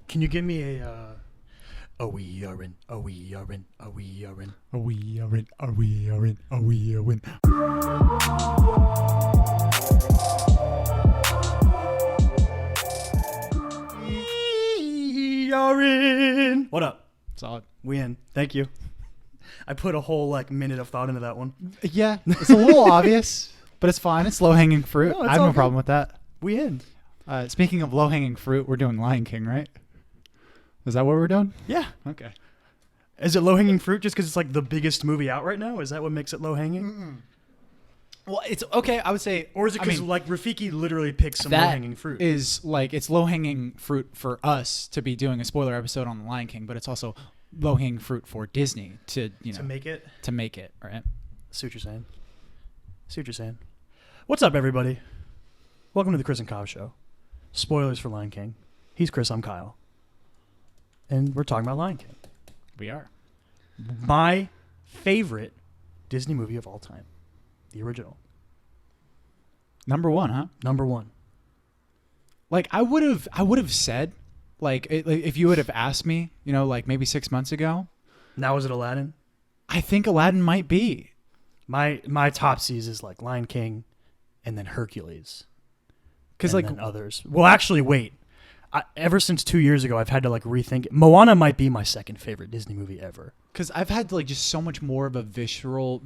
Can you give me a we are in, a we are in, a we are in, Are we are in, are we are in, are we are in. we are in. What up? Solid. We in. Thank you. I put a whole minute of thought into that one. Yeah, it's a little obvious, but it's fine. It's low-hanging fruit. No, I it's have all no good. problem with that. We in. Speaking of low-hanging fruit, we're doing Lion King, right? Is that what we're doing? Yeah. Okay. Is it low-hanging fruit just because it's like the biggest movie out right now? Is that what makes it low-hanging? Well, it's okay. I would say, Or is it because Rafiki literally picks some that low-hanging fruit? is like it's low-hanging fruit for us to be doing a spoiler episode on the Lion King, but it's also low-hanging fruit for Disney to make it? to make it, right? See what you're saying. See what you're saying. What's up, everybody? Welcome to the Chris and Kyle Show. Spoilers for Lion King. He's Chris, I'm Kyle. And we're talking about Lion King. We are. My favorite Disney movie of all time. The original. Number one, huh? Number one. Like I would have said, like if you would have asked me, like maybe 6 months ago, Now is it Aladdin? I think Aladdin might be. My topsies is like Lion King and then Hercules. Because And then others. Well, actually, wait. Ever since 2 years ago, I've had to rethink it. Moana might be my second favorite Disney movie ever. Because I've had just so much more of a visceral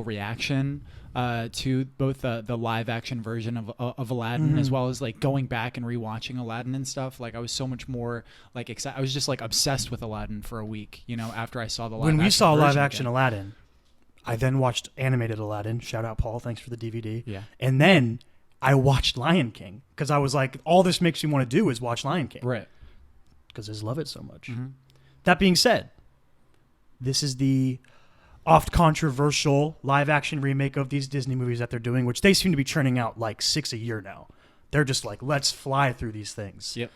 reaction to both the live action version of Aladdin as well as going back and rewatching Aladdin and stuff. Like I was so much more excited. I was just obsessed with Aladdin for a week. After I saw the live When we saw version live action again. Aladdin, I then watched animated Aladdin. Shout out Paul, thanks for the DVD. Yeah. And then I watched Lion King because I was like, all this makes me want to do is watch Lion King. Right. Because I just love it so much. Mm-hmm. That being said, this is the oft controversial live action remake of these Disney movies that they're doing, which they seem to be churning out 6 a year now. They're just let's fly through these things. Yep.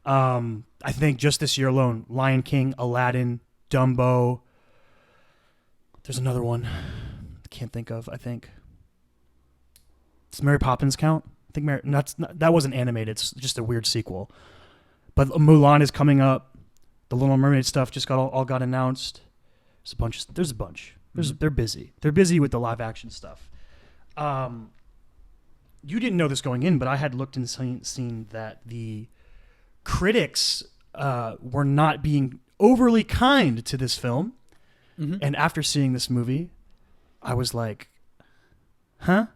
I think just this year alone, Lion King, Aladdin, Dumbo. There's another one I can't think of. I think does Mary Poppins count? I think that wasn't animated. It's just a weird sequel. But Mulan is coming up. The Little Mermaid stuff just all got announced. There's a bunch. They're busy. They're busy with the live action stuff. You didn't know this going in, but I had looked and seen that the critics were not being overly kind to this film. Mm-hmm. And after seeing this movie, I was like, huh?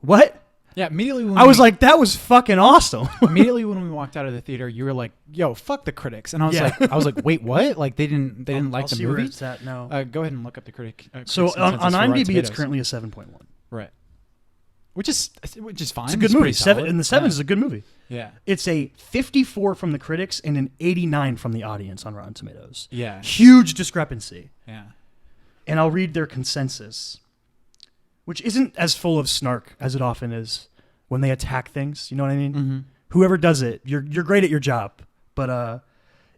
What? Yeah, immediately when I was like, that was fucking awesome. immediately when we walked out of the theater, you were like, "Yo, fuck the critics," and I was like, "Wait, what? Like they didn't like I'll the see movie?" Where it's at now. Go ahead and look up the critic. So on consensus for Rotten IMDb, it's Tomatoes. currently a 7.1. Right, which is fine. It's a good movie. pretty solid. And the 7 is a good movie. Yeah, It's a 54 from the critics and an 89 from the audience on Rotten Tomatoes. yeah, Huge discrepancy. yeah. And I'll read their consensus, which isn't as full of snark as it often is when they attack things. You know what I mean? Mm-hmm. Whoever does it, you're great at your job. But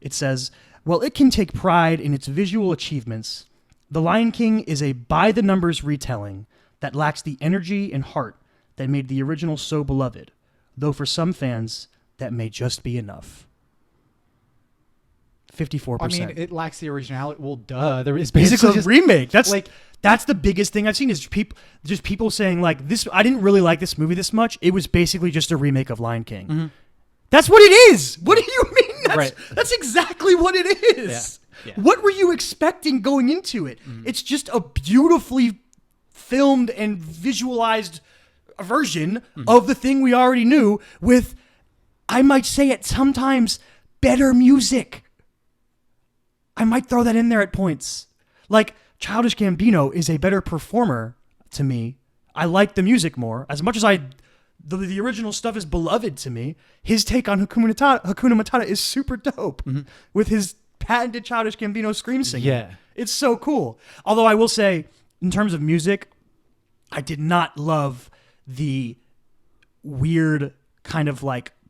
it says, while it can take pride in its visual achievements, The Lion King is a by-the-numbers retelling that lacks the energy and heart that made the original so beloved, though for some fans, that may just be enough. 54%. I mean, it lacks the originality. Well, duh. There is It's basically a just remake. That's the biggest thing I've seen is people saying this. I didn't really like this movie this much. It was basically just a remake of Lion King. Mm-hmm. That's what it is. What do you mean? Right. That's exactly what it is. Yeah. What were you expecting going into it? Mm-hmm. It's just a beautifully filmed and visualized version of the thing we already knew with, I might say it sometimes, better music. I might throw that in there at points. Childish Gambino is a better performer to me. I like the music more. As much as the original stuff is beloved to me, his take on Hakuna Matata is super dope with his patented Childish Gambino scream singing. Yeah. It's so cool. Although I will say, in terms of music, I did not love the weird kind of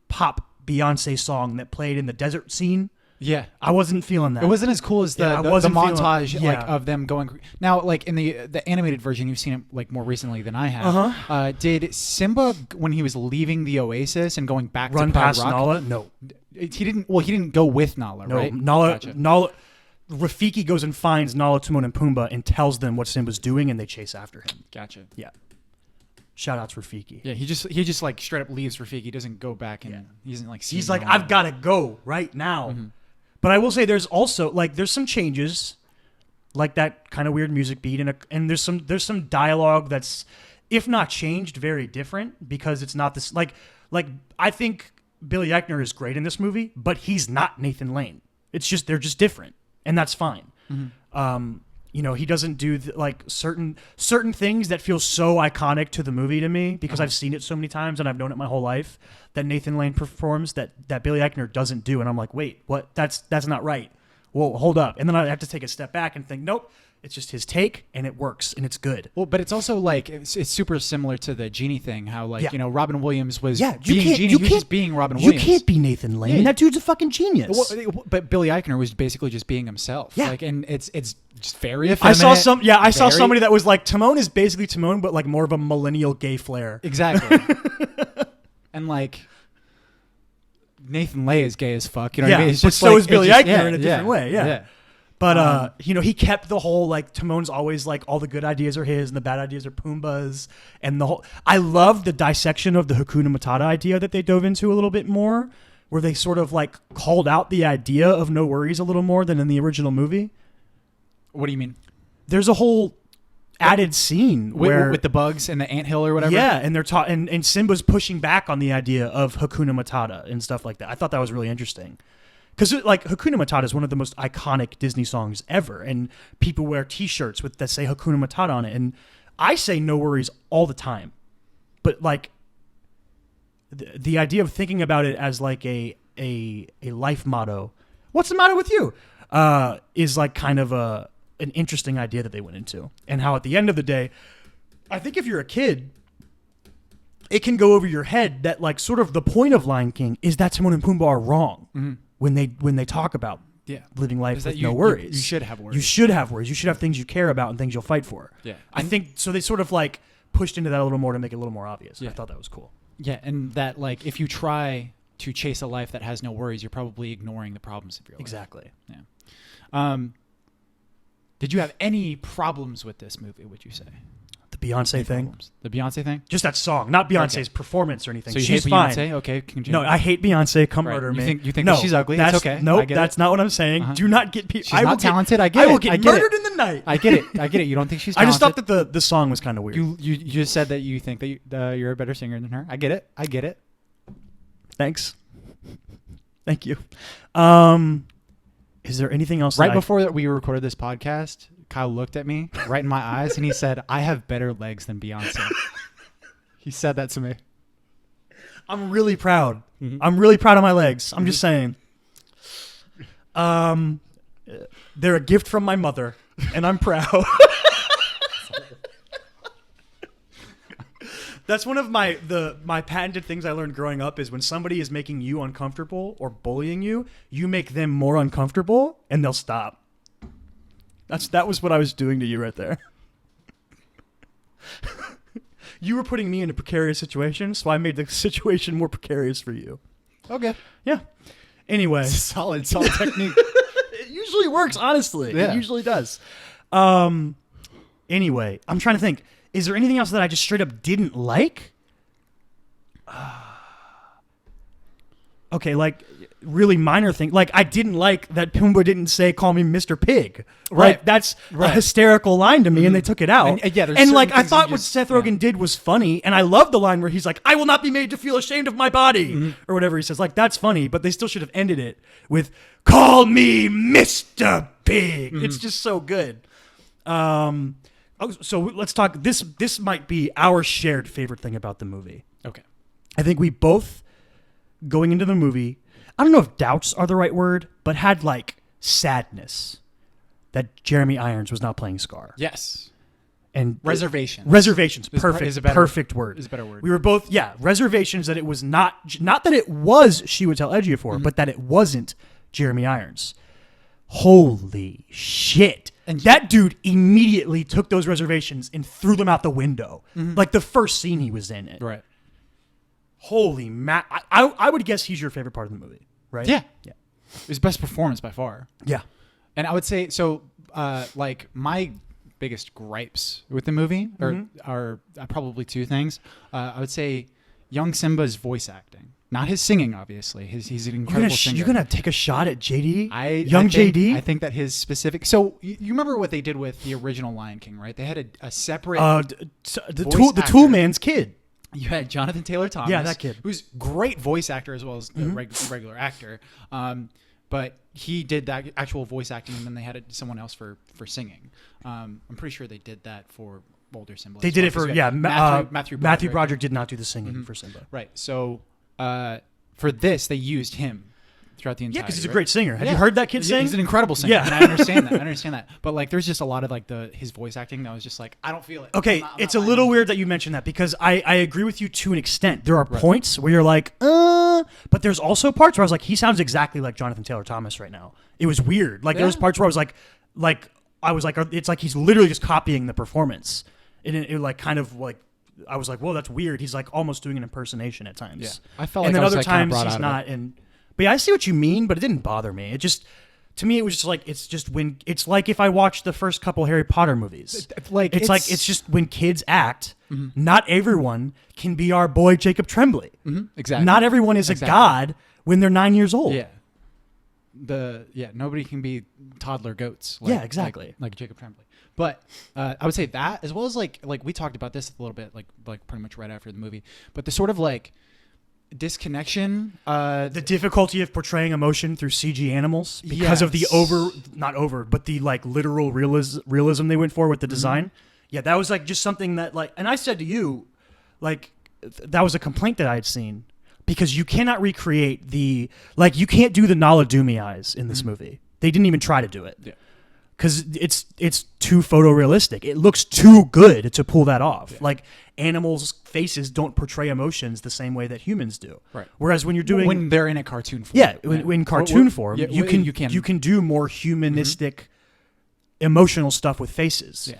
pop Beyonce song that played in the desert scene. yeah. I wasn't feeling that. It wasn't as cool as the I the wasn't feeling- montage yeah. of them going. Now, in the animated version, you've seen it more recently than I have. Did Simba, when he was leaving the oasis and going back Run to Pride past Rock, Nala? No. he didn't go with Nala, No, right? Nala, Gotcha. Nala, Rafiki goes and finds Nala, Timon, and Pumbaa and tells them what Simba's doing, and they chase after him. Gotcha. Yeah. Shout outs Rafiki. Yeah, he just like straight up leaves Rafiki. He doesn't go back and he doesn't like. He's like, I've got to go right now. But I will say, there's also there's some changes, like that kind of weird music beat, and there's some dialogue that's, if not changed, very different, because it's not this like I think Billy Eichner is great in this movie, but he's not Nathan Lane. It's just they're just different, and that's fine. He doesn't do certain things that feel so iconic to the movie to me, because I've seen it so many times and I've known it my whole life, that Nathan Lane performs that Billy Eichner doesn't do, and I'm like, wait, what? That's not right. Well, hold up, and then I have to take a step back and think, nope. It's just his take, and it works, and it's good. Well, but it's also like it's super similar to the Genie thing. How Robin Williams was being Genie. He was just being Robin Williams. You can't be Nathan Lane. That dude's a fucking genius. Well, but Billy Eichner was basically just being himself. Yeah. And it's just very effeminate. I saw somebody that was like, Timon is basically Timon, but like more of a millennial gay flair. Exactly. And like Nathan Lane is gay as fuck. You know what I mean? It's just so is Billy Eichner in a different way. Yeah. But he kept the whole like Timon's always like all the good ideas are his and the bad ideas are Pumbaa's, and the whole. I love the dissection of the Hakuna Matata idea that they dove into a little bit more, where they sort of like called out the idea of no worries a little more than in the original movie. What do you mean? There's a whole added scene with the bugs and the anthill or whatever. Yeah, and they're and Simba's pushing back on the idea of Hakuna Matata and stuff like that. I thought that was really interesting. Because like Hakuna Matata is one of the most iconic Disney songs ever, and people wear T-shirts that say Hakuna Matata on it, and I say no worries all the time. But like the idea of thinking about it as like a life motto, what's the matter with you, is like kind of an interesting idea that they went into, and how at the end of the day, I think if you're a kid, it can go over your head that like sort of the point of Lion King is that Timon and Pumbaa are wrong. When they talk about living life with no worries. You should have worries. You should have worries. You should have things you care about and things you'll fight for. Yeah. I think so. They sort of like pushed into that a little more to make it a little more obvious. Yeah. I thought that was cool. Yeah, and that like if you try to chase a life that has no worries, you're probably ignoring the problems of your life. Exactly. Yeah. Did you have any problems with this movie, would you say? The Beyonce thing. Problems? The Beyonce thing? Just that song, not Beyonce's performance or anything. So you she's hate fine. Beyonce? Okay. No, I hate Beyonce. Come murder me. You think no, that she's ugly? That's It's okay. Nope, that's not what I'm saying. Do not get people. She's not talented. I get it. I will get murdered in the night. I get it. You don't think she's talented? I just thought that the song was kind of weird. You just said that you think that you're a better singer than her. I get it. Thanks. Thank you. Is there anything else? Right before we recorded this podcast, Kyle looked at me right in my eyes and he said, "I have better legs than Beyonce." He said that to me. I'm really proud. I'm really proud of my legs. I'm just saying. They're a gift from my mother, and I'm proud. That's one of my patented things I learned growing up is when somebody is making you uncomfortable or bullying you, you make them more uncomfortable, and they'll stop. That was what I was doing to you right there. You were putting me in a precarious situation, so I made the situation more precarious for you. Okay. Yeah. Anyway. Solid technique. It usually works, honestly. Yeah. It usually does. Anyway, I'm trying to think. Is there anything else that I just straight up didn't like? Okay, like really minor thing. Like I didn't like that Pumbaa didn't say "Call me Mr. Pig." Right. That's a hysterical line to me, and they took it out. And like I thought what Seth Rogen did was funny, and I love the line where he's like, "I will not be made to feel ashamed of my body," or whatever he says. Like that's funny, but they still should have ended it with "Call me Mr. Pig." It's just so good. So let's talk. This might be our shared favorite thing about the movie. Okay. I think we both, going into the movie, I don't know if doubts are the right word, but had like sadness that Jeremy Irons was not playing Scar. Yes. And reservations. Perfect word. Is a better word. We were both, reservations that it was not that it was Chiwetel Ejiofor, but that it wasn't Jeremy Irons. Holy shit. And that dude immediately took those reservations and threw them out the window. Like the first scene he was in it. Right. Holy I would guess he's your favorite part of the movie. right? Yeah. Yeah. His best performance by far. Yeah. And I would say so. Like my biggest gripes with the movie are probably two things. I would say young Simba's voice acting, not his singing. Obviously, he's an incredible singer. You're gonna take a shot at JD? JD. I think that his specific. So you remember what they did with the original Lion King, right? They had a separate the Tool Man's kid. You had Jonathan Taylor Thomas, yeah, that kid, who's great voice actor as well as a regular actor. But he did that actual voice acting, and then they had someone else for singing. I'm pretty sure they did that for older Simba. They did it for Matthew Broderick. Matthew Broderick did not do the singing for Simba. Right. So for this, they used him throughout the entire. Yeah, because he's a great singer. Have you heard that kid sing? He's an incredible singer. Yeah, and I understand that. But like, there's just a lot of like his voice acting that was just like, I don't feel it. Okay, it's a little weird that you mentioned that because I agree with you to an extent. There are points where you're like, but there's also parts where I was like, he sounds exactly like Jonathan Taylor Thomas right now. It was weird. Like there was parts where I was like, it's like he's literally just copying the performance. And it like kind of like. I was like, whoa, that's weird. He's like almost doing an impersonation at times. Yeah, I felt and like then I was other like times kind of he's not. But yeah, I see what you mean, but it didn't bother me. It just, to me, it was just like it's like if I watched the first couple Harry Potter movies. It's just when kids act. Not everyone can be our boy Jacob Tremblay. Exactly. Not everyone is a god when they're 9 years old. Yeah. Nobody can be toddler goats. Yeah, exactly. Like Jacob Tremblay. But I would say that, as well as like we talked about this a little bit, like pretty much right after the movie. But the sort of like disconnection, the difficulty of portraying emotion through CG animals because of the but the like literal realism they went for with the design. Yeah, that was like just something that like, and I said to you, like that was a complaint that I had seen because you cannot recreate you can't do the Nala Doomy eyes in this movie. They didn't even try to do it. Yeah. Because it's too photorealistic. It looks too good to pull that off. Yeah. Like animals' faces don't portray emotions the same way that humans do. Right. Whereas when when they're in a cartoon form. Yeah, in cartoon form, you can do more humanistic, emotional stuff with faces.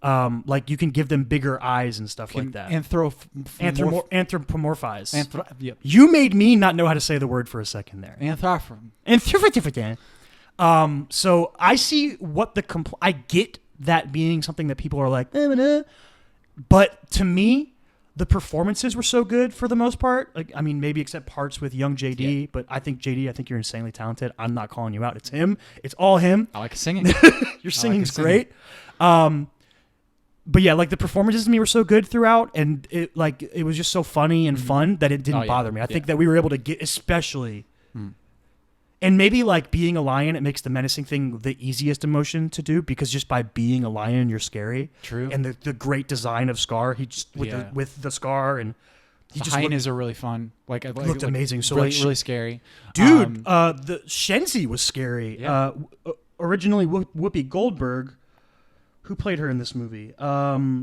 Yeah. Like you can give them bigger eyes and stuff like that. Anthropomorphize. Yep. You made me not know how to say the word for a second there. Anthropomorphize. So I see what I get that being something that people are like, but to me, the performances were so good for the most part. Like, I mean, maybe except parts with young JD, but I think you're insanely talented. I'm not calling you out. It's him. It's all him. I like singing. Your singing's great. But yeah, like the performances to me were so good throughout, and it was just so funny and fun that it didn't bother me. I think that we were able to get, especially. And maybe like being a lion, it makes the menacing thing the easiest emotion to do because just by being a lion, you're scary. True. And the great design of Scar, he just with the scar and he just hyenas are really fun. Looked amazing. So really, really scary, dude. The Shenzi was scary. Yeah. Originally Whoopi Goldberg, who played her in this movie. Where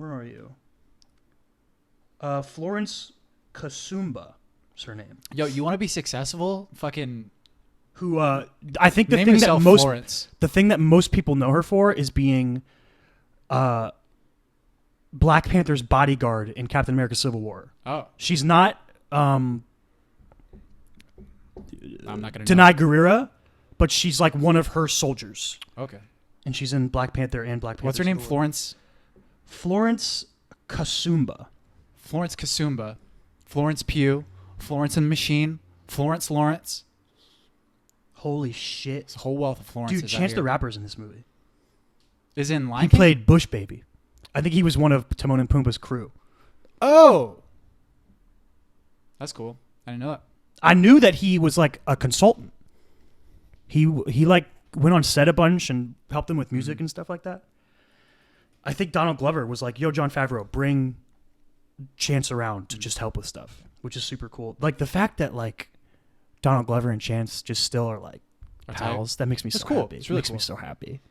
are you? Florence Kasumba. Her name. Yo, you want to be successful? Fucking. Who? I think the thing that most people know her for is being, Black Panther's bodyguard in Captain America: Civil War. Oh. She's not. I'm not gonna Denai Guerrera, but she's like one of her soldiers. Okay. And she's in Black Panther and Black Panther. What's her name? Florence. Florence Kasumba. Florence Kasumba. Florence Pugh. Florence and the Machine, Florence Lawrence. Holy shit. It's a whole wealth of Florence. Dude, Chance the Rapper's in this movie. Is in Lion King? He played Bush Baby. I think he was one of Timon and Pumbaa's crew. Oh. That's cool. I didn't know that. I knew that he was like a consultant. He like went on set a bunch and helped them with music and stuff like that. I think Donald Glover was like, yo, Jon Favreau, bring Chance around to just help with stuff. Which is super cool. Like the fact that like Donald Glover and Chance just still are like pals. That makes me so happy. It's really makes me so happy.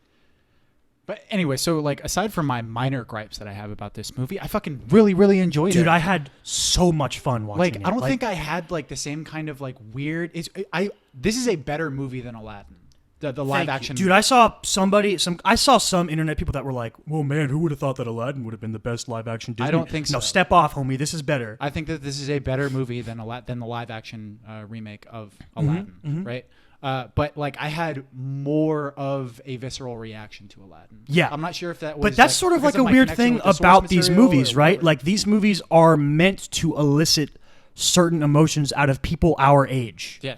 But anyway, so like aside from my minor gripes that I have about this movie, I fucking really, really enjoyed it. Dude, I had so much fun watching it. I don't think I had like the same kind of like weird. This is a better movie than Aladdin. the live action. Dude, I saw some internet people that were like, "Well, man, who would have thought that Aladdin would have been the best live action Disney?" I don't think so. No, step off, homie. This is better. I think that this is a better movie than the live action remake of Aladdin, right? But like I had more of a visceral reaction to Aladdin. Yeah. I'm not sure if that was. But that's sort of like a weird thing about these movies, right? Like these movies are meant to elicit certain emotions out of people our age. Yeah.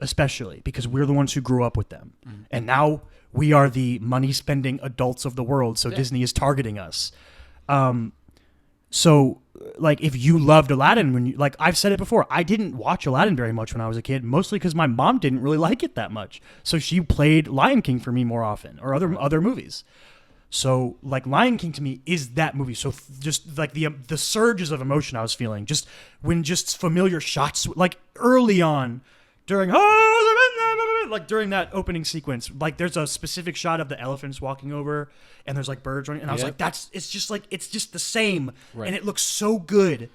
Especially because we're the ones who grew up with them. And now we are the money-spending adults of the world, so Disney is targeting us. So, like, if you loved Aladdin, like, I've said it before, I didn't watch Aladdin very much when I was a kid, mostly because my mom didn't really like it that much. So she played Lion King for me more often, or other movies. So, like, Lion King to me is that movie. So, just like the surges of emotion I was feeling, just when just familiar shots, like early on, during that opening sequence, like there's a specific shot of the elephants walking over, and there's like birds running, and I was like, it's just the same, and it looks so good.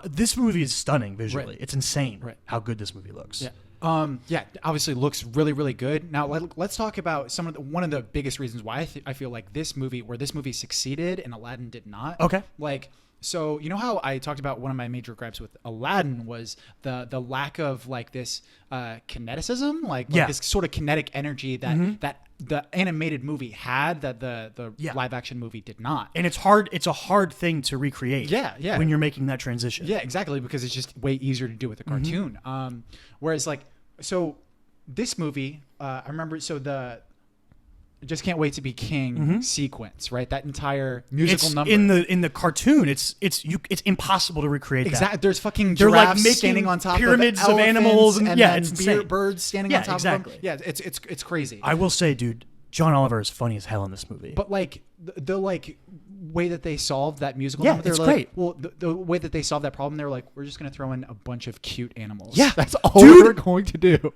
This movie is stunning visually. Right. It's insane how good this movie looks. Yeah. Obviously looks really, really good. Now let's talk about one of the biggest reasons why I feel like this movie succeeded and Aladdin did not. Okay. Like, so you know how I talked about one of my major gripes with Aladdin was the lack of like this kineticism, like this sort of kinetic energy that the animated movie had that the live action movie did not. And it's hard. It's a hard thing to recreate. Yeah. When you're making that transition. Yeah, exactly, because it's just way easier to do with a cartoon. Whereas like, so this movie, I remember, Just Can't Wait to Be King sequence, right? That entire musical number in the cartoon, it's impossible to recreate. Exactly. That. There's fucking They're giraffes like standing on top pyramids of animals and then it's birds standing on top exactly. of them. Yeah, it's crazy. I will say, dude, John Oliver is funny as hell in this movie. But like the like way that they solved that musical yeah, number, it's like, great. Well, the way that they solved that problem, they were like, we're just gonna throw in a bunch of cute animals. Yeah, that's all we're going to do.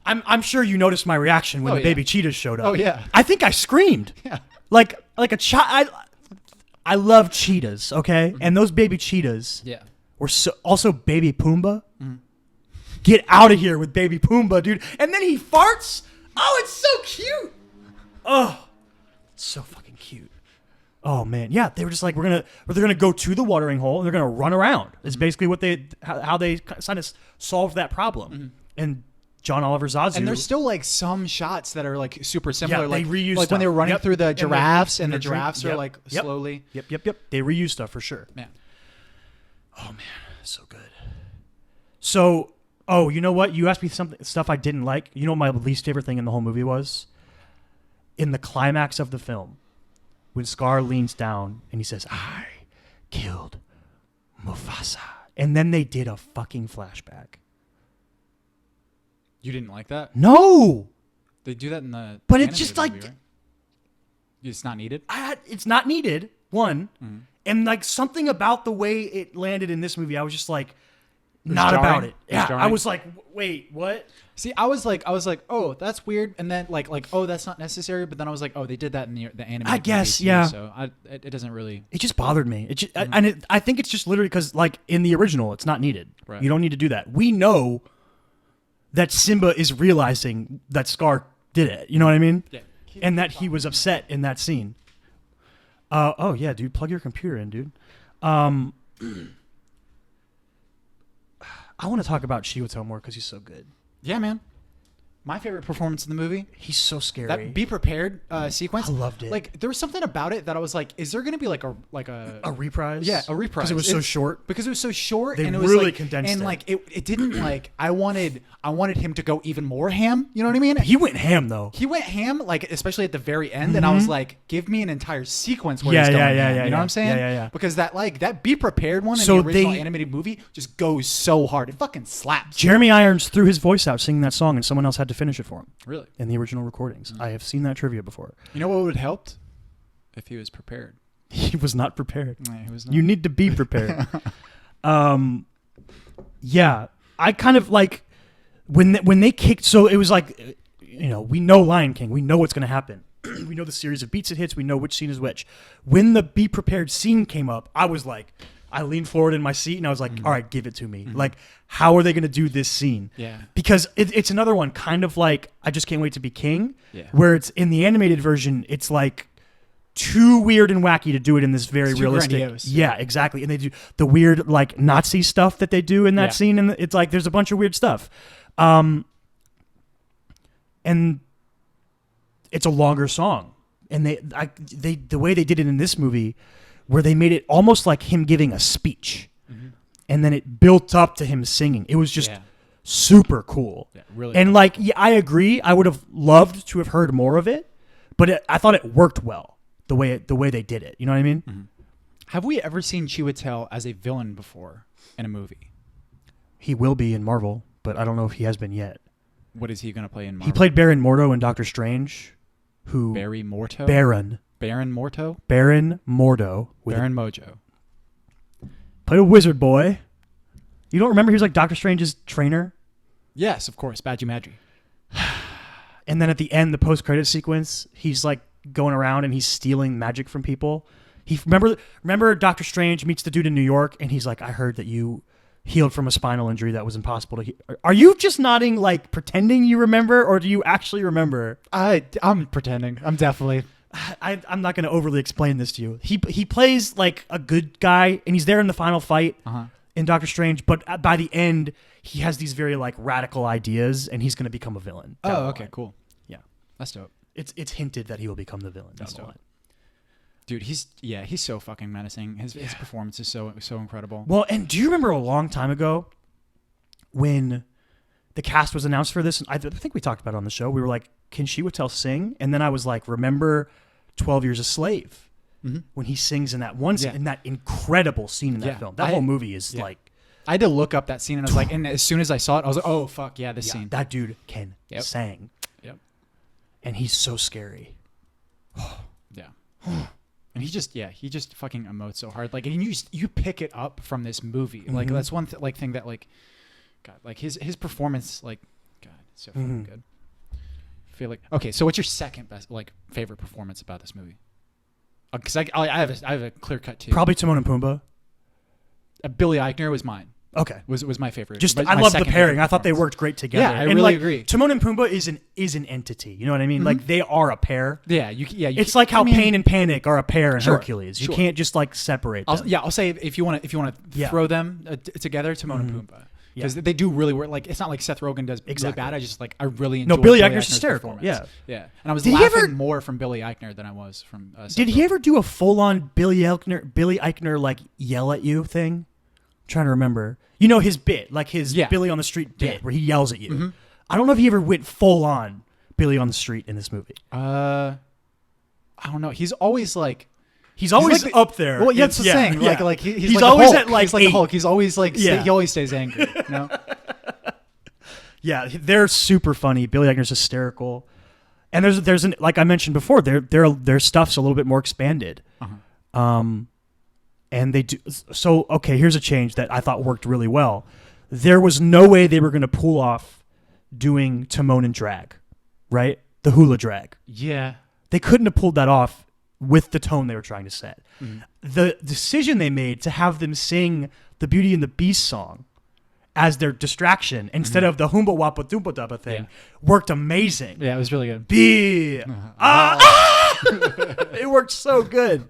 I'm sure you noticed my reaction when the baby cheetahs showed up. Oh yeah, I think I screamed. Yeah, like a child. I love cheetahs. Okay, and those baby cheetahs. Yeah, were also baby Pumbaa. Get out of here with baby Pumbaa, dude. And then he farts. Oh, it's so cute. Oh, so fucking cute. Oh man, yeah. They were just like, they're gonna go to the watering hole and they're gonna run around. It's basically how they kind of solved that problem. And John Oliver Zazu. And there's still like some shots that are like super similar. Yeah, like, they reuse like stuff. when they were running through the giraffes and the drink- giraffes are like slowly. Yep. They reuse stuff for sure. Man. Oh man, so good. So, you know what? You asked me stuff I didn't like. You know what my least favorite thing in the whole movie was? In the climax of the film, when Scar leans down and he says, "I killed Mufasa," and then they did a fucking flashback. You didn't like that? No. They do that in the. But it's just like. Movie, right? It's not needed? It's not needed, one. And like something about the way it landed in this movie, I was just like, not about it. Yeah. I was like, wait, what? See, I was like, oh, that's weird. And then like, oh, that's not necessary. But then I was like, oh, they did that in the animated I guess, movie too, yeah. So it doesn't really. It just bothered me. It just, I think it's just literally because like in the original, it's not needed. Right. You don't need to do that. We know that Simba is realizing that Scar did it. You know what I mean? Yeah. And that he was upset in that scene. Oh yeah, dude, plug your computer in, dude. I want to talk about Chiwetel more because he's so good. Yeah, man. My favorite performance in the movie. He's so scary. That Be Prepared sequence. I loved it. Like there was something about it that I was like, is there going to be like a reprise? Yeah, a reprise. Because it was so short. Because it was so short. They and it was really like, condensed and it. like it didn't like I wanted him to go even more ham. You know what I mean? He went ham though. He went ham, like especially at the very end, and I was like, give me an entire sequence where he's going ham. You know what I'm saying? Yeah. Because that Be Prepared one in the original animated movie just goes so hard. It fucking slaps. Jeremy Irons threw his voice out singing that song, and someone else had to finish it for him. Really? In the original recordings. I have seen that trivia before. You know what would have helped? If he was prepared. He was not prepared. Yeah, he was not. You need to be prepared. Yeah. I kind of like when they kicked, so it was like, we know Lion King. We know what's going to happen. We know the series of beats it hits. We know which scene is which. When the Be Prepared scene came up, I was like, I leaned forward in my seat and I was like, all right, give it to me. Like, how are they going to do this scene? Yeah. Because it's another one, kind of like I Just Can't Wait to Be King, Yeah. where it's in the animated version, it's like too weird and wacky to do it in this very It's too realistic. grandiose. Yeah, exactly. And they do the weird like Nazi stuff that they do in that Yeah. scene, and it's like there's a bunch of weird stuff. And it's a longer song, and they the way they did it in this movie, where they made it almost like him giving a speech, and then it built up to him singing. It was just super cool. Yeah, really. And like, yeah, I agree. I would have loved to have heard more of it, but I thought it worked well the way they did it. You know what I mean? Have we ever seen Chiwetel as a villain before in a movie? He will be in Marvel, but I don't know if he has been yet. What is he going to play in Marvel? He played Baron Mordo in Doctor Strange. Who? Barry Morto? Baron Morto? Baron Mordo. Baron Mojo. Played a wizard boy. You don't remember he was like Doctor Strange's trainer? Yes, of course. Badgie Madry. And then at the end, the post-credit sequence, he's like going around and he's stealing magic from people. He remember Doctor Strange meets the dude in New York and he's like, I heard that you healed from a spinal injury that was impossible to heal. Are you just nodding like pretending you remember, or do you actually remember? I'm pretending. I'm definitely... I'm not going to overly explain this to you. He plays like a good guy, and he's there in the final fight in Doctor Strange, but by the end, he has these very like radical ideas, and he's going to become a villain. Oh, okay, cool. Yeah. That's dope. It's hinted that he will become the villain down the line. Dude, he's so fucking menacing. His performance is so incredible. Well, and do you remember a long time ago when the cast was announced for this? And I think we talked about it on the show. We were like, can Chiwetel sing? And then I was like, remember 12 Years a Slave when he sings in that one scene, in that incredible scene in that film. That whole movie is like... I had to look up that scene, and I was like, and as soon as I saw it, I was like, oh, fuck, yeah, this scene. That dude can sing. Yep. And he's so scary. Yeah. And he just fucking emotes so hard. Like, and you pick it up from this movie. Like, that's one thing that, like, God, like his performance, like, God, it's so fucking good. I feel like, okay, so what's your second best, like, favorite performance about this movie? Because I have a clear cut too. Probably Timon and Pumbaa. Billy Eichner was mine. Okay, was my favorite. Just my I love the second pairing. favorite I thought they worked great together. Yeah, I and really agree. Timon and Pumbaa is an entity. You know what I mean? Like they are a pair. Yeah, it's like how Pain and Panic are a pair in Hercules. You sure. can't just like separate them. I'll say if you want to throw them together, Timon and Pumbaa. Because they do really work. Like, it's not like Seth Rogen does really bad. I really enjoy Billy Eichner's hysterical. Yeah. And I was laughing more from Billy Eichner than I was from Seth Did he ever do a full-on Billy Eichner like yell at you thing? I'm trying to remember. You know his bit, like his Billy on the Street bit, where he yells at you. I don't know if he ever went full-on Billy on the Street in this movie. I don't know. He's always like... He's always like up there. Well, yeah, that's the thing. Like he's like always Hulk. at like he's like the Hulk. He's always like he always stays angry. You know? Yeah, they're super funny. Billy Eichner's hysterical, and there's an, like I mentioned before, their stuff's a little bit more expanded. And they do so. Okay, here's a change that I thought worked really well. There was no way they were going to pull off doing Timon and drag, right? The hula drag. Yeah, they couldn't have pulled that off with the tone they were trying to set. The decision they made to have them sing the Beauty and the Beast song as their distraction instead of the Humba Wappa Doompa Dubba thing worked amazing. Yeah, it was really good. It worked so good.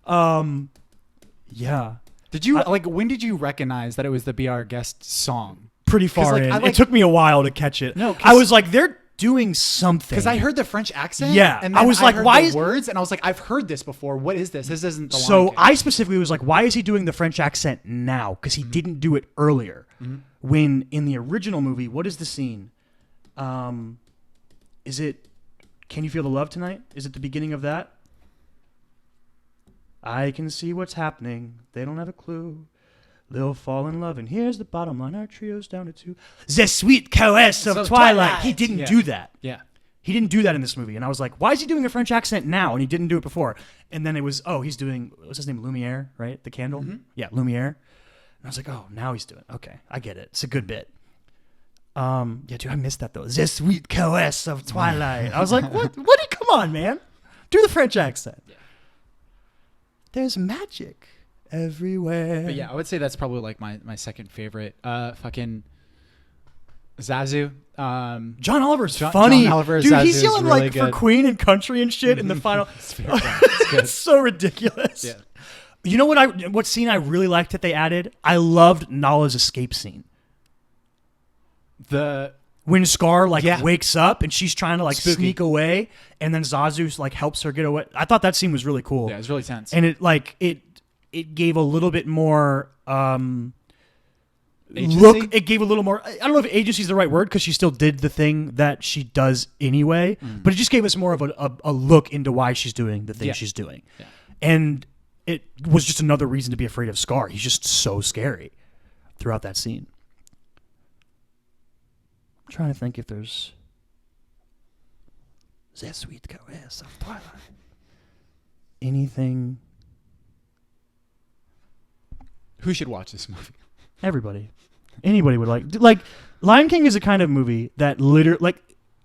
Yeah. Did you when did you recognize that it was the Be Our Guest song? Pretty far in. It took me a while to catch it. No, I was like, they're doing something. Because I heard the French accent. Yeah. And then I was like, why is words? And I was like, I've heard this before. What is this? This isn't the So I specifically was like, why is he doing the French accent now? Because he didn't do it earlier. When in the original movie, what is the scene? Is it Can You Feel the Love Tonight? Is it the beginning of that? I can see what's happening. They don't have a clue. They'll fall in love, and here's the bottom line. Our trio's down to 2. The sweet caress of Twilight. He didn't do that. Yeah. He didn't do that in this movie. And I was like, why is he doing a French accent now? And he didn't do it before. And then it was, he's doing, what's his name? Lumiere, right? The candle? Yeah, Lumiere. And I was like, now he's doing it. Okay, I get it. It's a good bit. Yeah, dude, I missed that, though. The sweet caress of Twilight. I was like, what? Come on, man. Do the French accent. Yeah. There's magic. everywhere. But yeah, I would say that's probably like my second favorite. Fucking Zazu. John Oliver's funny. John Oliver, dude. Zazu He's is yelling really like good. for Queen and country and shit in the final. It's very good. It's good. It's so ridiculous. Yeah. You know what scene I really liked that they added? I loved Nala's escape scene. When Scar wakes up and she's trying to Spooky. sneak away, and then Zazu helps her get away. I thought that scene was really cool. Yeah, it was really tense. And it gave a little bit more Agency? look. It gave a little more. I don't know if agency is the right word because she still did the thing that she does anyway. But it just gave us more of a look into why she's doing the thing she's doing. Yeah. And it was just another reason to be afraid of Scar. He's just so scary throughout that scene. I'm trying to think if there's the sweet caress of Twilight. Anything. Who should watch this movie? Everybody. Anybody would like. Lion King is a kind of movie that literally,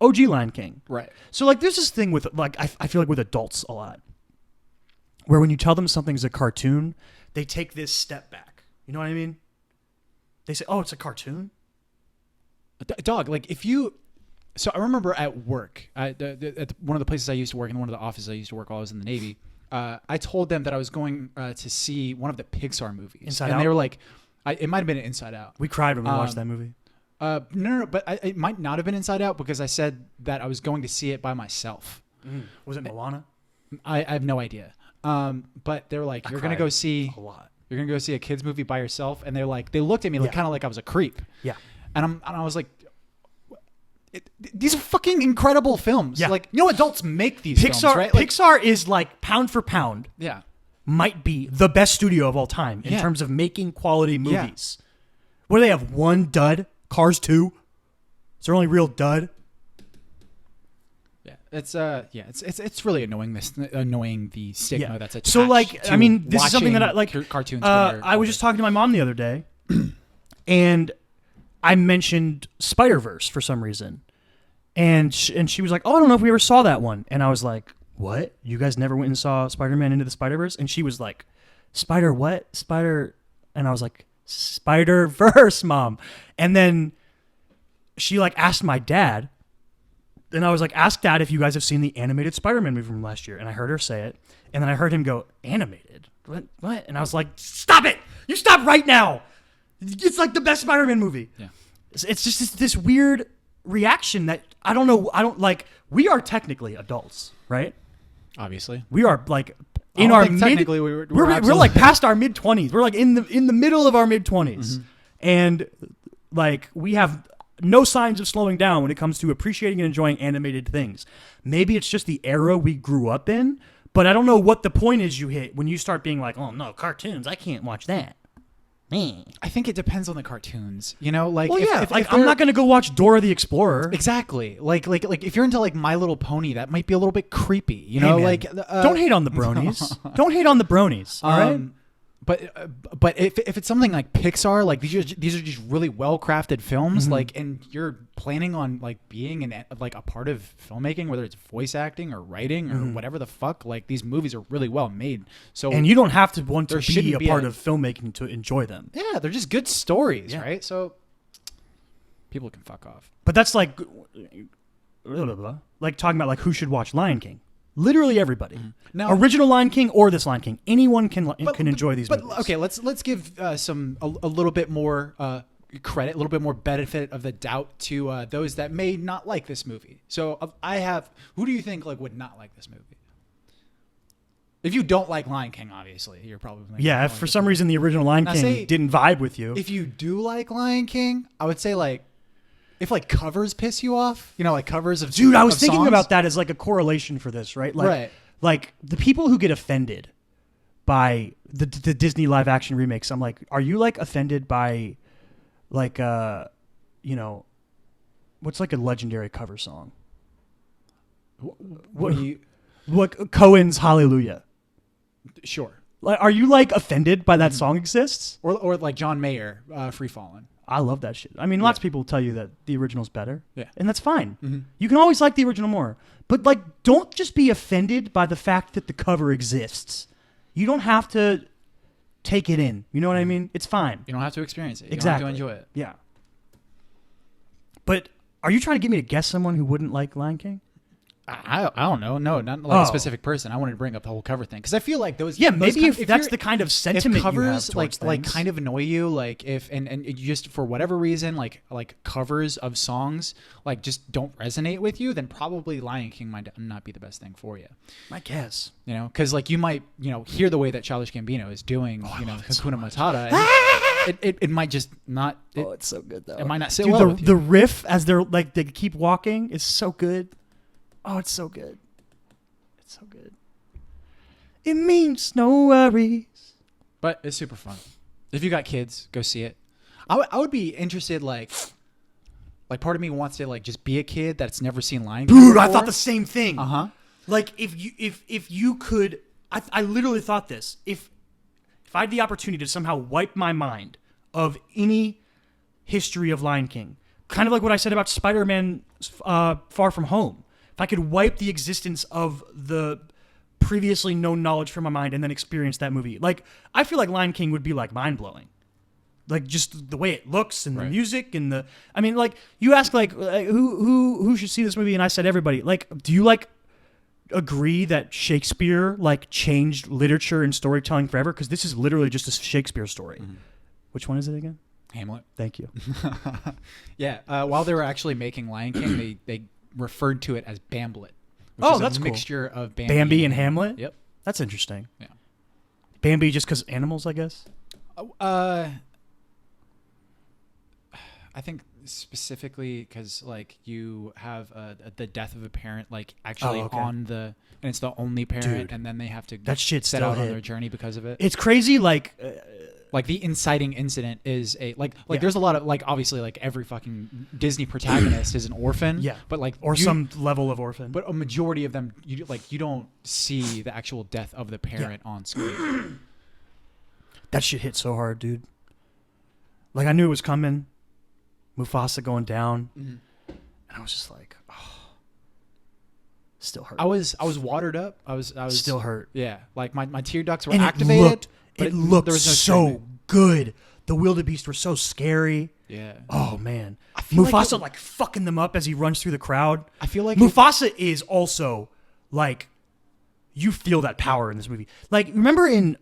OG Lion King. Right. So there's this thing with I feel like with adults a lot, where when you tell them something's a cartoon, they take this step back. You know what I mean? They say, "Oh, it's a cartoon." Dog, if you... So I remember at work, at one of the places I used to work, in one of the offices I used to work while I was in the Navy, I told them that I was going to see one of the Pixar movies. Inside and Out? they were like... it might have been Inside Out. We cried when we watched that movie. No, but it might not have been Inside Out because I said that I was going to see it by myself. Was it Moana? I have no idea. But they were like, you're going to go see... A lot. You're going to go see a kid's movie by yourself? And they're like... They looked at me kind of like I was a creep. Yeah. And I was like... These are fucking incredible films. Yeah. Adults make these films, right? Pixar is pound for pound. Yeah. Might be the best studio of all time in terms of making quality movies. What do they have? One dud? Cars 2? Is their only real dud? Yeah. It's really annoying the stigma that's attached. So to this is something that I cartoons. I was just talking to my mom the other day, and I mentioned Spider-Verse for some reason, and she was like, "Oh, I don't know if we ever saw that one," and I was like, "What? You guys never went and saw Spider-Man Into the Spider-Verse?" And she was like, "Spider what? Spider?" And I was like, "Spider-Verse, Mom." And then she asked my dad, and I was like, "Ask Dad if you guys have seen the animated Spider-Man movie from last year." And I heard her say it, and then I heard him go, "Animated? What?" And I was like, "Stop it! You stop right now! It's the best Spider-Man movie." Yeah. It's just this weird reaction that I don't know. We are technically adults, right? Obviously. We are in our mid. Technically, we're past our mid-20s. We're in the middle of our mid-20s, and we have no signs of slowing down when it comes to appreciating and enjoying animated things. Maybe it's just the era we grew up in, but I don't know what the point is you hit when you start being like, "Oh no, cartoons! I can't watch that." I think it depends on the cartoons. I'm not gonna go watch Dora the Explorer. Exactly. If you're into My Little Pony, that might be a little bit creepy. Hey, man, don't hate on the bronies. Don't hate on the bronies. All right. But if it's something like Pixar, these are just really well crafted films, and you're planning on being a part of filmmaking, whether it's voice acting or writing or whatever the fuck, these movies are really well made. So and you don't have to want to be a be part of filmmaking to enjoy them. Yeah, they're just good stories, right? So people can fuck off. But that's talking about who should watch Lion King. Literally everybody. Now, original Lion King or this Lion King, anyone can enjoy these movies. Okay, let's give a little bit more credit, a little bit more benefit of the doubt to those that may not like this movie. So who do you think would not like this movie? If you don't like Lion King, obviously you're probably if for some reason the original Lion King didn't vibe with you. If you do like Lion King, I would say if covers piss you off, covers of dude, I was thinking songs about that as a correlation for this, right? Right. The people who get offended by the Disney live action remakes, I'm like, are you offended by what's a legendary cover song? What Cohen's Hallelujah? Sure. Are you offended by that song exists? Or John Mayer, Free Fallin'. I love that shit. I mean, lots of people will tell you that the original's better. Yeah. And that's fine. You can always like the original more. But don't just be offended by the fact that the cover exists. You don't have to take it in. You know what I mean? It's fine. You don't have to experience it. You Exactly. don't have to enjoy it. Yeah. But are you trying to get me to guess someone who wouldn't like Lion King? I don't know. No, not like a specific person. I wanted to bring up the whole cover thing because I feel like those. Yeah, those maybe if that's you're- the kind of sentiment if covers you have towards like things. kind of annoy you, like if and you just for whatever reason like covers of songs like just don't resonate with you, then probably Lion King might not be the best thing for you. I guess. You know, because like you might hear the way that Childish Gambino is doing Hakuna Matata. And it might just not. It's so good though. It might not sit Dude, well with you. the riff as they're like they keep walking is so good. Oh, it's so good. It's so good. It means no worries. But it's super fun. If you got kids, go see it. I would be interested, like part of me wants to like just be a kid that's never seen Lion King Dude, before. I thought the same thing. Like if you could, I literally thought this. If I had the opportunity to somehow wipe my mind of any history of Lion King, kind of like what I said about Spider-Man Far From Home. If I could wipe the existence of the previously known knowledge from my mind and then experience that movie, like I feel like Lion King would be like mind blowing, like just the way it looks and the music and the. I mean, like you ask like who should see this movie, and I said everybody. Like, do you like agree that Shakespeare like changed literature and storytelling forever? Because this is literally just a Shakespeare story. Mm-hmm. Which one is it again? Hamlet. Thank you. Yeah. While they were actually making Lion King, they referred to it as Bamblet. Oh, that's a cool. mixture of Bambi and Hamlet? Yep. That's interesting. Yeah. Bambi just because animals, I guess? I think specifically because like you have the death of a parent like actually on the and it's the only parent. Dude, and then they have to that shit set out on their journey because of it. It's crazy. Like the inciting incident is a there's a lot of like obviously like every fucking Disney protagonist is an orphan. Yeah. But like or some level of orphan. But a majority of them you don't see the actual death of the parent on screen. That shit hit so hard, dude. Like I knew it was coming. Mufasa going down, and I was just like, oh, still hurt. I was watered up. I was still hurt. Yeah, like my tear ducts were and activated. It looked there was no so treatment. good. The wildebeest were so scary. Yeah. Oh man, I feel Mufasa like fucking them up as he runs through the crowd. I feel like Mufasa is also like, you feel that power in this movie. Like remember in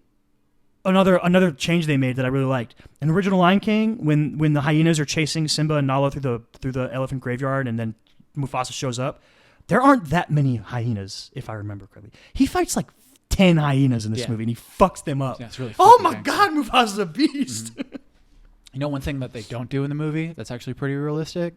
another change they made that I really liked. In original Lion King, when the hyenas are chasing Simba and Nala through the elephant graveyard, and then Mufasa shows up, there aren't that many hyenas, if I remember correctly. He fights like 10 hyenas in this movie, and he fucks them up. Yeah, it's really oh my god, Mufasa's a beast. Mm-hmm. You know one thing that they don't do in the movie that's actually pretty realistic?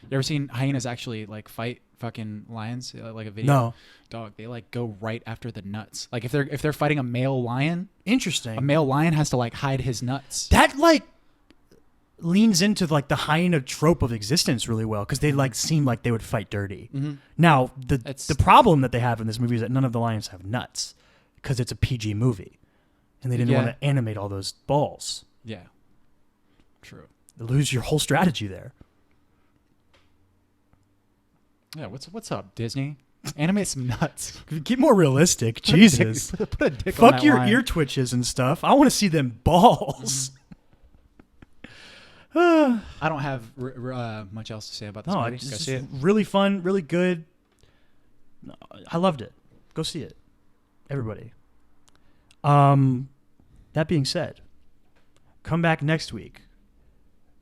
You ever seen hyenas actually like fight fucking lions? Like a video? No. Dog, they like go right after the nuts. Like if they're fighting a male lion, Interesting. a male lion has to like hide his nuts. That like leans into like the hyena trope of existence really well, because they like seem like they would fight dirty. Mm-hmm. Now the problem that they have in this movie is that none of the lions have nuts, because it's a PG movie, and they didn't want to animate all those balls. Yeah. True. You lose your whole strategy there. Yeah, what's up, Disney? Animate some nuts. Get more realistic. Jesus. Put a dick on Fuck that your line. ear twitches and stuff. I want to see them balls. I don't have much else to say about this movie. It's Go just see it. really fun, really good. I loved it. Go see it, everybody. That being said, come back next week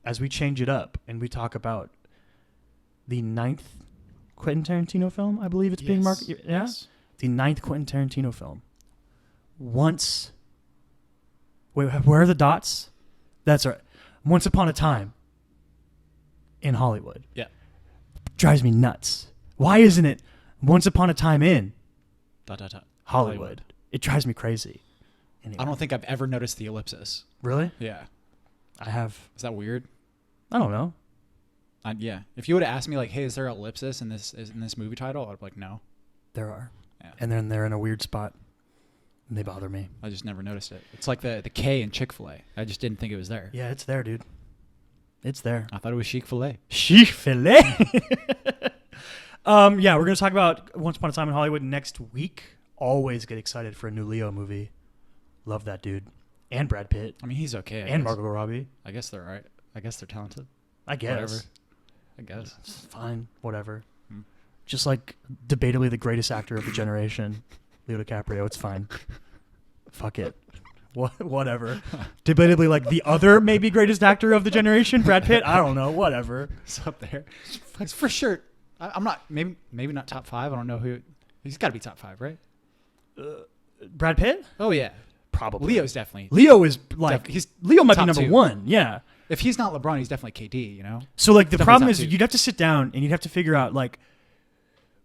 as we change it up and we talk about the 9th Quentin Tarantino film. I believe it's being marketed. Yeah, Yes. the 9th Quentin Tarantino film. Wait, where are the dots? That's right. Once Upon a Time in Hollywood. Yeah. Drives me nuts. Why isn't it Once Upon a Time in Hollywood. Hollywood? It drives me crazy. Anyway. I don't think I've ever noticed the ellipsis. Really? Yeah. I have. Is that weird? I don't know. Yeah. If you would have asked me like, "Hey, is there ellipsis in this movie title?" I'd be like, "No." There are. Yeah. And then they're in a weird spot. And they bother me. I just never noticed it. It's like the K in Chick-fil-A. I just didn't think it was there. Yeah, it's there, dude. It's there. I thought it was Chic-fil-A. Chick-fil-A. Yeah, we're going to talk about Once Upon a Time in Hollywood next week. Always get excited for a new Leo movie. Love that dude. and Brad Pitt I mean, he's okay. and Margot Robbie. I guess they're all right. I guess they're talented. I guess. Whatever. I guess. It's fine. Whatever. Just like debatably the greatest actor of the generation, Leo DiCaprio. It's fine. Fuck it. Whatever. Debatably like the other maybe greatest actor of the generation, Brad Pitt. I don't know. Whatever. It's up there. It's for sure. I'm not. Maybe not top 5. I don't know who. He's got to be top 5, right? Brad Pitt? Oh yeah, Probably. Leo's definitely. Leo is like He's Leo might be top number 2. 1. Yeah. If he's not LeBron, he's definitely KD. You know. So like the Definitely problem top is 2. you'd have to sit down and you'd have to figure out like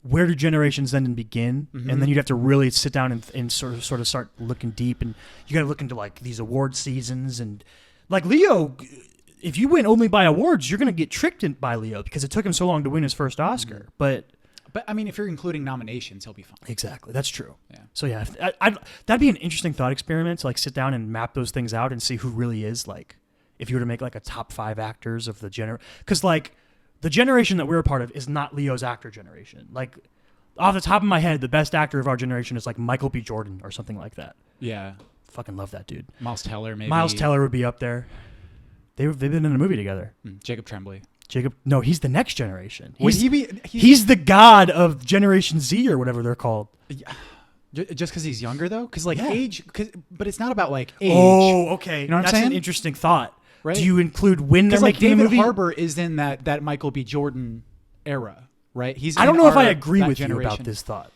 where do generations end and begin, and then you'd have to really sit down and sort of start looking deep, and you got to look into like these award seasons and like Leo. If you win only by awards, you're gonna get tricked by Leo because it took him so long to win his first Oscar. But I mean, if you're including nominations, he'll be fine. exactly, that's true. Yeah. So yeah, that'd be an interesting thought experiment to like sit down and map those things out and see who really is like if you were to make like a top 5 actors of the because like. The generation that we're a part of is not Leo's actor generation. Like, off the top of my head, the best actor of our generation is like Michael B. Jordan or something like that. Yeah. Fucking love that dude. Miles Teller, maybe. Miles Teller would be up there. They've been in a movie together. Jacob Tremblay. No, he's the next generation. Would he be? He's the god of Generation Z or whatever they're called. Yeah. Just because he's younger, though? Because, like, Yeah. age... but it's not about, like, age. Oh, okay. You know what I'm That's saying? an interesting thought. Right. Do you include when they're Because, like, making a David movie? Harbour is in that Michael B. Jordan era, right? He's. I don't in know if I our- agree that with you generation. about this thought.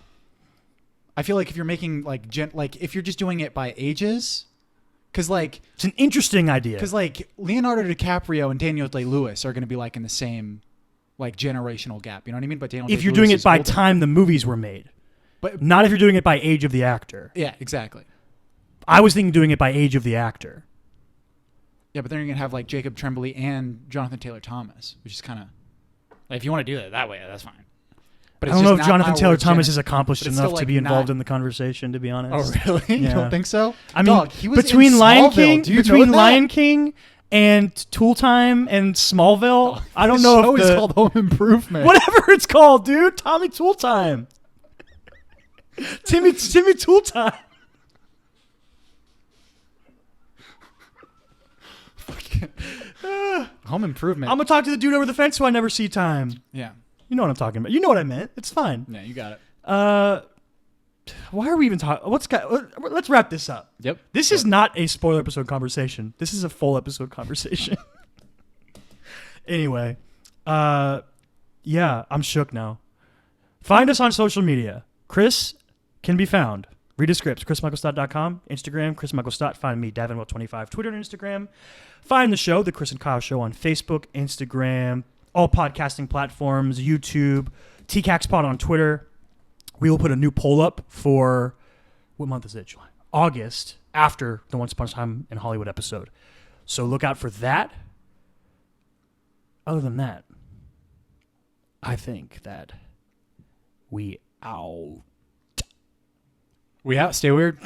I feel like if you're making, like, if you're just doing it by ages... Because, like... It's an interesting idea. Because, like, Leonardo DiCaprio and Daniel Day-Lewis are going to be, like, in the same, like, generational gap. You know what I mean? But Daniel If you're Day-Lewis doing it is by older. time the movies were made. But Not if you're doing it by age of the actor. yeah, exactly. I was thinking doing it by age of the actor. Yeah, but then you're gonna have like Jacob Tremblay and Jonathan Taylor Thomas, which is kind of like if you want to do it that way, that's fine. But I it's don't know just if not Jonathan our Taylor Thomas gener- is accomplished but it's enough still, to like, be involved not- in the conversation, to be honest. Oh really? You Yeah. don't think so? I mean, Dog, he was between in Lion Smallville. King, Do you between know Lion that? King and Tool Time and Smallville, I don't The know show if is the called Home Improvement. whatever it's called, dude. Tommy Tool Time, Timmy Tool Time. Home Improvement. I'm gonna talk to the dude over the fence who I never see time. yeah. You know what I'm talking about. You know what I meant. It's fine. Yeah, you got it. Why are we even talking? Let's wrap this up. Yep. This is not a spoiler episode conversation. This is a full episode conversation. Anyway, yeah, I'm shook now. Find us on social media. Chris can be found. Read a script. ChrisMichaelStott.com. Instagram, Chris Michael Stott. Find me, Davinwell25. Twitter and Instagram. Find the show, The Chris and Kyle Show, on Facebook, Instagram, all podcasting platforms, YouTube, tcaks pod on Twitter. We will put a new poll up for, what month is it? July. August, after the Once Upon a Time in Hollywood episode. So look out for that. Other than that, I think that we out. We out. Stay weird.